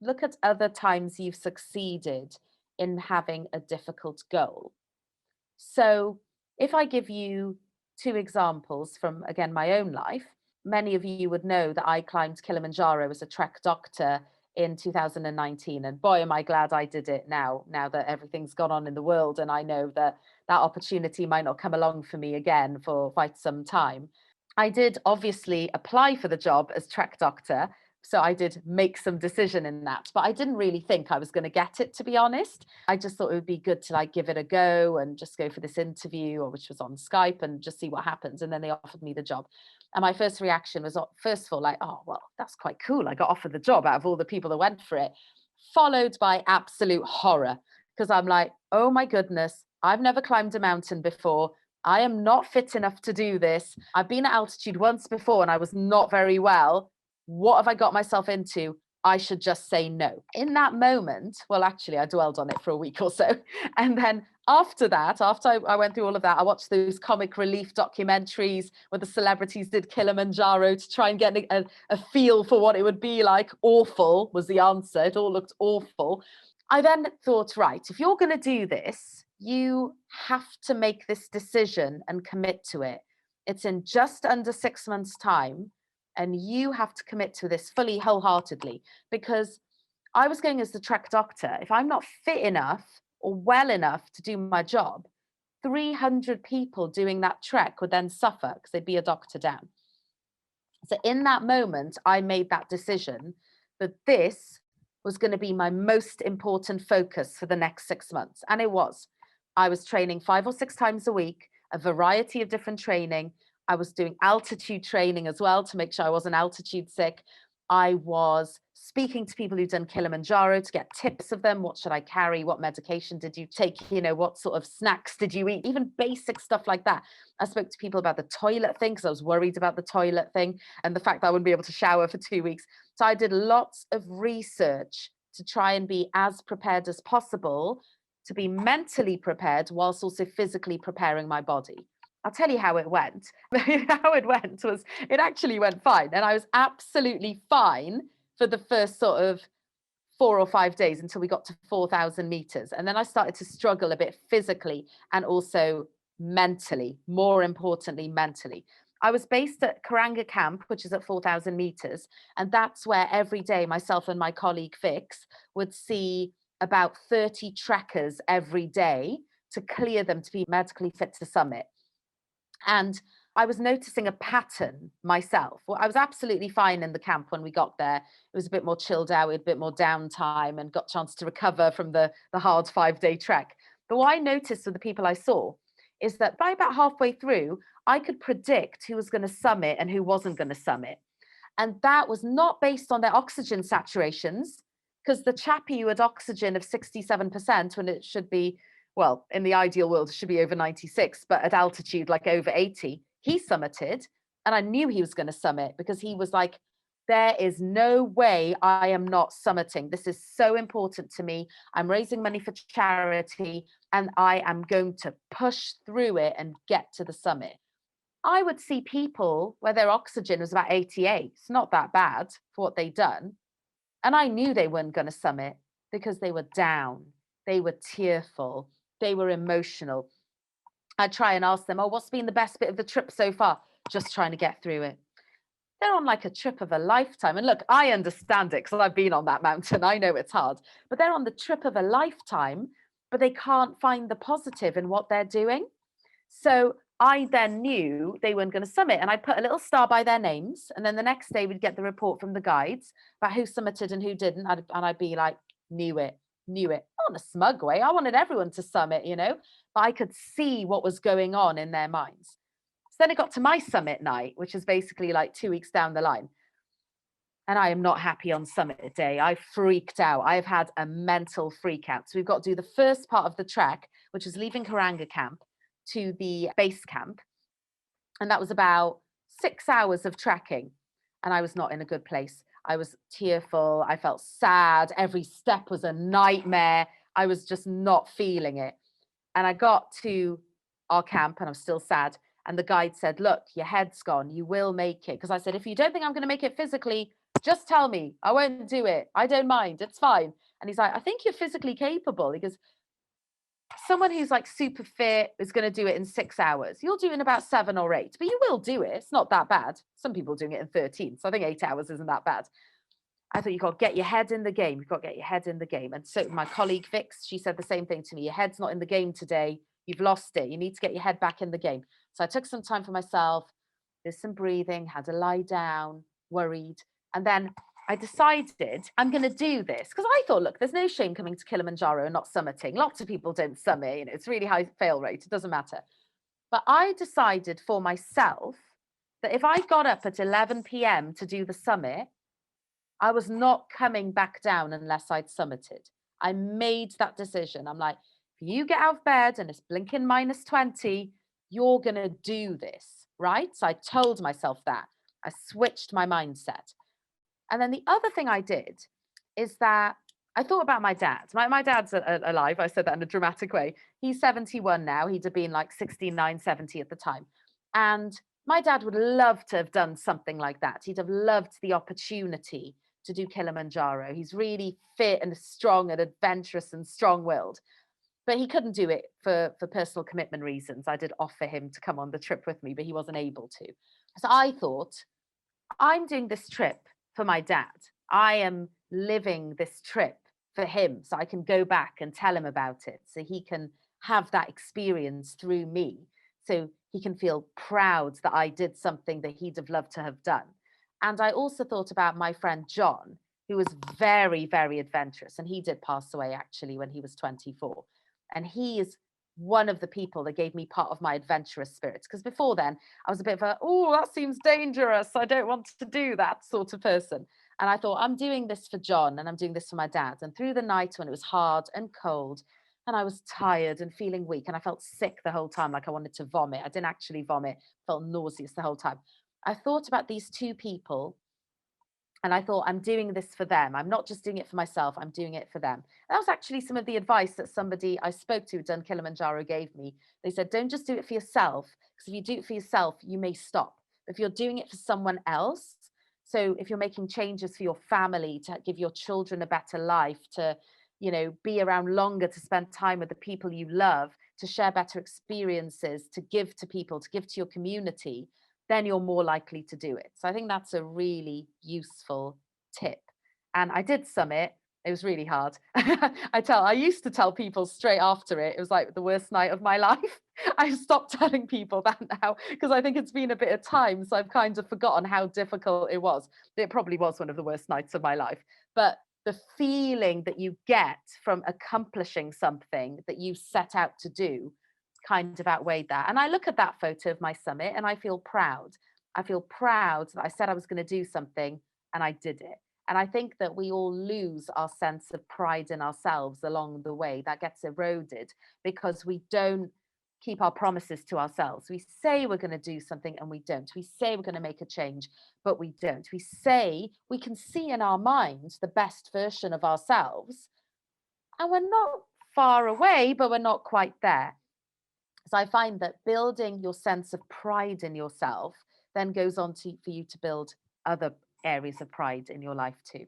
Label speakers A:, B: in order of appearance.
A: look at other times you've succeeded in having a difficult goal. So, if I give you two examples from, again, my own life, many of you would know that I climbed Kilimanjaro as a trek doctor in 2019. And boy, am I glad I did it now that everything's gone on in the world. And I know that that opportunity might not come along for me again for quite some time. I did obviously apply for the job as trek doctor. So I did make some decision in that, but I didn't really think I was going to get it, to be honest. I just thought it would be good to like give it a go and just go for this interview, or which was on Skype, and just see what happens. And then they offered me the job. And my first reaction was, first of all, like, oh, well, that's quite cool. I got offered the job out of all the people that went for it, followed by absolute horror. Because I'm like, oh my goodness, I've never climbed a mountain before. I am not fit enough to do this. I've been at altitude once before and I was not very well. What have I got myself into? I should just say no. In that moment, well, actually, I dwelled on it for a week or so. And then after that, after I went through all of that, I watched those comic relief documentaries where the celebrities did Kilimanjaro to try and get a feel for what it would be like. Awful was the answer. It all looked awful. I then thought, right, if you're going to do this, you have to make this decision and commit to it. It's in just under 6 months' time. And you have to commit to this fully, wholeheartedly, because I was going as the trek doctor. If I'm not fit enough or well enough to do my job, 300 people doing that trek would then suffer because they'd be a doctor down. So in that moment, I made that decision that this was going to be my most important focus for the next 6 months. And it was. I was training 5 or 6 times a week, a variety of different training. I was doing altitude training as well to make sure I wasn't altitude sick. I was speaking to people who've done Kilimanjaro to get tips of them. What should I carry? What medication did you take? What sort of snacks did you eat? Even basic stuff like that. I spoke to people about the toilet thing because I was worried about the toilet thing and the fact that I wouldn't be able to shower for 2 weeks. So I did lots of research to try and be as prepared as possible, to be mentally prepared whilst also physically preparing my body. I'll tell you how it went. How it went was, it actually went fine. And I was absolutely fine for the first sort of 4 or 5 days until we got to 4,000 meters. And then I started to struggle a bit physically and also mentally, more importantly, mentally. I was based at Karanga Camp, which is at 4,000 meters. And that's where every day myself and my colleague Vix would see about 30 trekkers every day to clear them to be medically fit to summit. And I was noticing a pattern myself. Well, I was absolutely fine in the camp when we got there. It was a bit more chilled out, we had a bit more downtime and got a chance to recover from the hard 5-day trek. But what I noticed with the people I saw is that by about halfway through, I could predict who was going to summit and who wasn't going to summit. And that was not based on their oxygen saturations, because the chappie who had oxygen of 67% when it should be, well, in the ideal world, it should be over 96, but at altitude, like over 80, he summited. And I knew he was going to summit because he was like, there is no way I am not summiting. This is so important to me. I'm raising money for charity and I am going to push through it and get to the summit. I would see people where their oxygen was about 88. It's not that bad for what they'd done. And I knew they weren't going to summit because they were down. They were tearful. They were emotional. I'd try and ask them, oh, what's been the best bit of the trip so far? Just trying to get through it. They're on like a trip of a lifetime. And look, I understand it because I've been on that mountain. I know it's hard. But they're on the trip of a lifetime, but they can't find the positive in what they're doing. So I then knew they weren't going to summit. And I put a little star by their names. And then the next day we'd get the report from the guides about who summited and who didn't. And I'd be like, knew it. Not in a smug way. I wanted everyone to summit, but I could see what was going on in their minds. So then it got to my summit night, which is basically like 2 weeks down the line. And I am not happy on summit day. I freaked out. I've had a mental freak out. So we've got to do the first part of the trek, which is leaving Karanga Camp to the base camp. And that was about 6 hours of trekking. And I was not in a good place. I was tearful. I felt sad. Every step was a nightmare. I was just not feeling it. And I got to our camp and I'm still sad. And the guide said, look, your head's gone. You will make it. Because I said, if you don't think I'm going to make it physically, just tell me. I won't do it. I don't mind. It's fine. And he's like, I think you're physically capable. He goes, someone who's like super fit is going to do it in 6 hours. You'll do it in about 7 or 8, but you will do it. It's not that bad. Some people are doing it in 13. So I think 8 hours isn't that bad. I thought you've got to get your head in the game. You've got to get your head in the game. And so my colleague Vix, she said the same thing to me. Your head's not in the game today. You've lost it. You need to get your head back in the game. So I took some time for myself, did some breathing, had to lie down, worried. And then I decided I'm going to do this because I thought, look, there's no shame coming to Kilimanjaro and not summiting. Lots of people don't summit. You know, it's really high fail rate. It doesn't matter. But I decided for myself that if I got up at 11 p.m. to do the summit, I was not coming back down unless I'd summited. I made that decision. I'm like, if you get out of bed and it's blinking -20, you're going to do this, right? So I told myself that. I switched my mindset. And then the other thing I did is that I thought about my dad. My dad's alive. I said that in a dramatic way. He's 71 now. He'd have been like 69, 70 at the time. And my dad would love to have done something like that. He'd have loved the opportunity to do Kilimanjaro. He's really fit and strong and adventurous and strong-willed. But he couldn't do it for personal commitment reasons. I did offer him to come on the trip with me, but he wasn't able to. So I thought, I'm doing this trip for my dad. I am living this trip for him so I can go back and tell him about it so he can have that experience through me so he can feel proud that I did something that he'd have loved to have done. And I also thought about my friend John, who was very, very adventurous. And he did pass away actually when he was 24. And he is one of the people that gave me part of my adventurous spirit. Because before then, I was a bit of a, oh, that seems dangerous. I don't want to do that sort of person. And I thought, I'm doing this for John and I'm doing this for my dad. And through the night when it was hard and cold and I was tired and feeling weak and I felt sick the whole time, like I wanted to vomit. I didn't actually vomit, felt nauseous the whole time. I thought about these two people and I thought, I'm doing this for them. I'm not just doing it for myself, I'm doing it for them. That was actually some of the advice that somebody I spoke to who'd done Kilimanjaro gave me. They said, don't just do it for yourself, because if you do it for yourself, you may stop. If you're doing it for someone else, so if you're making changes for your family to give your children a better life, to, you know, be around longer, to spend time with the people you love, to share better experiences, to give to people, to give to your community, then you're more likely to do it. So I think that's a really useful tip. And I did summit. It was really hard. I used to tell people straight after it, it was like the worst night of my life. I've stopped telling people that now because I think it's been a bit of time. So I've kind of forgotten how difficult it was. It probably was one of the worst nights of my life. But the feeling that you get from accomplishing something that you set out to do kind of outweighed that. And I look at that photo of my summit and I feel proud. I feel proud that I said I was going to do something and I did it. And I think that we all lose our sense of pride in ourselves along the way. That gets eroded because we don't keep our promises to ourselves. We say we're going to do something and we don't. We say we're going to make a change, but we don't. We say we can see in our minds the best version of ourselves, and we're not far away, but we're not quite there. So I find that building your sense of pride in yourself then goes on to for you to build other areas of pride in your life too.